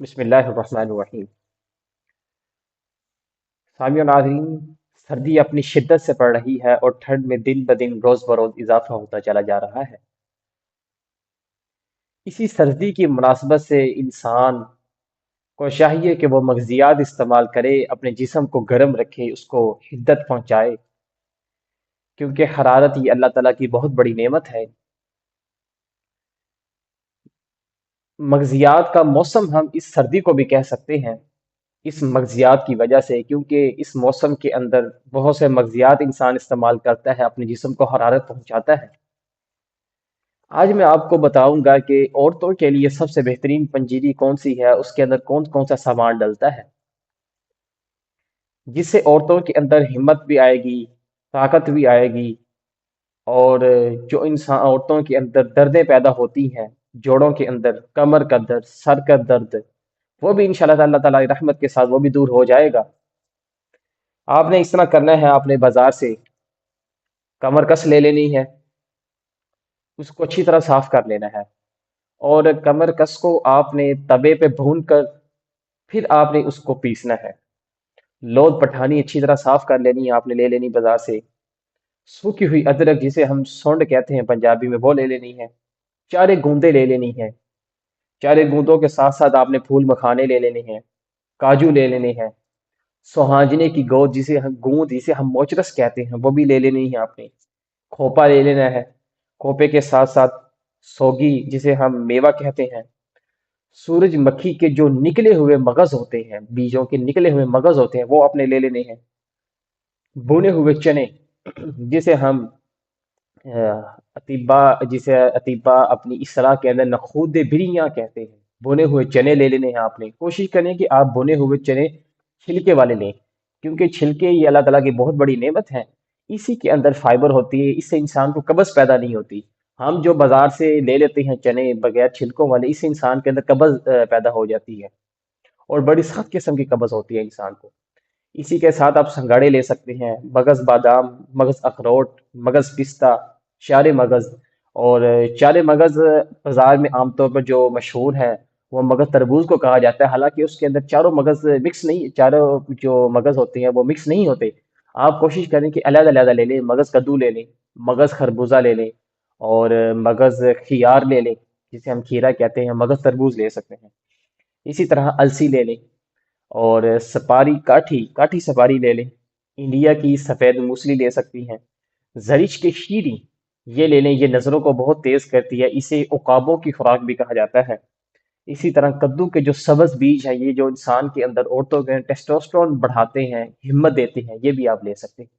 بسم اللہ الرحمن الرحیم۔ سامعین و ناظرین، سردی اپنی شدت سے پڑ رہی ہے اور ٹھنڈ میں دن بدن روز بروز اضافہ ہوتا چلا جا رہا ہے۔ اسی سردی کی مناسبت سے انسان کو چاہیے کہ وہ مغزیات استعمال کرے، اپنے جسم کو گرم رکھے، اس کو حدت پہنچائے، کیونکہ حرارت یہ اللہ تعالیٰ کی بہت بڑی نعمت ہے۔ مغزیات کا موسم ہم اس سردی کو بھی کہہ سکتے ہیں، اس مغزیات کی وجہ سے، کیونکہ اس موسم کے اندر بہت سے مغزیات انسان استعمال کرتا ہے، اپنے جسم کو حرارت پہنچاتا ہے۔ آج میں آپ کو بتاؤں گا کہ عورتوں کے لیے سب سے بہترین پنجیری کون سی ہے، اس کے اندر کون کون سا سامان ڈلتا ہے، جس سے عورتوں کے اندر ہمت بھی آئے گی، طاقت بھی آئے گی، اور جو انسان عورتوں کے اندر دردیں پیدا ہوتی ہیں، جوڑوں کے اندر کمر کا درد، سر کا درد، وہ بھی انشاءاللہ اللہ تعالیٰ کی رحمت کے ساتھ وہ بھی دور ہو جائے گا۔ آپ نے اس طرح کرنا ہے، آپ نے بازار سے کمر کس لے لینی ہے، اس کو اچھی طرح صاف کر لینا ہے، اور کمر کس کو آپ نے توے پہ بھون کر پھر آپ نے اس کو پیسنا ہے۔ لود پٹھانی اچھی طرح صاف کر لینی ہے، آپ نے لے لینی بازار سے۔ سوکھی ہوئی ادرک جسے ہم سونڈ کہتے ہیں پنجابی میں، وہ لے لینی ہے۔ 4 ایک گوندے لے لینی ہے۔ 4 ایک گوندوں کے ساتھ ساتھ آپ نے پھول مکھانے لے لینے ہیں، کاجو لے لینے ہیں، سوہانجنے کی گوند جسے ہم موچرس کہتے ہیں، وہ بھی لے لینی ہے آپ نے۔ کھوپا لے لینا ہے، کھوپے کے ساتھ ساتھ سوگی جسے ہم میوہ کہتے ہیں، سورج مکھی کے جو نکلے ہوئے مغز ہوتے ہیں، بیجوں کے نکلے ہوئے مغز ہوتے ہیں، وہ اپنے لے لینے ہیں۔ بھونے ہوئے چنے جسے ہم اطیبا اپنی اصطلاح کے اندر نخود بریاں کہتے ہیں، بھنے ہوئے چنے لے لینے ہیں آپ نے۔ کوشش کریں کہ آپ بھنے ہوئے چنے چھلکے والے لیں، کیونکہ چھلکے یہ اللہ تعالیٰ کی بہت بڑی نعمت ہے، اسی کے اندر فائبر ہوتی ہے، اس سے انسان کو قبض پیدا نہیں ہوتی۔ ہم جو بازار سے لے لیتے ہیں چنے بغیر چھلکوں والے، اس سے انسان کے اندر قبض پیدا ہو جاتی ہے، اور بڑی سخت قسم کی قبض ہوتی ہے انسان کو۔ اسی کے ساتھ آپ سنگاڑے لے سکتے ہیں، مغز بادام، مغز اخروٹ، مغز پستہ، چارے مغز، اور چارے مغز بازار میں عام طور پر جو مشہور ہے وہ مغز تربوز کو کہا جاتا ہے، حالانکہ اس کے اندر چاروں مغز مکس نہیں، چاروں جو مغز ہوتے ہیں وہ مکس نہیں ہوتے۔ آپ کوشش کریں کہ علیحدہ علیحدہ لے لیں، مغز کدو لے لیں، مغز خربوزہ لے لیں، اور مغز خیار لے لیں جسے ہم کھیرا کہتے ہیں، مغز تربوز لے سکتے ہیں۔ اسی طرح السی لے لیں، اور سپاری کاٹھی کاٹھی سپاری لے لیں، انڈیا کی سفید موسلی لے سکتی ہیں، زرچ کے شیریں یہ لے لیں، یہ نظروں کو بہت تیز کرتی ہے، اسے عقابوں کی خوراک بھی کہا جاتا ہے۔ اسی طرح کدو کے جو سبز بیج ہیں، یہ جو انسان کے اندر عورتوں کے ٹیسٹوسٹرون بڑھاتے ہیں، ہمت دیتے ہیں، یہ بھی آپ لے سکتے ہیں۔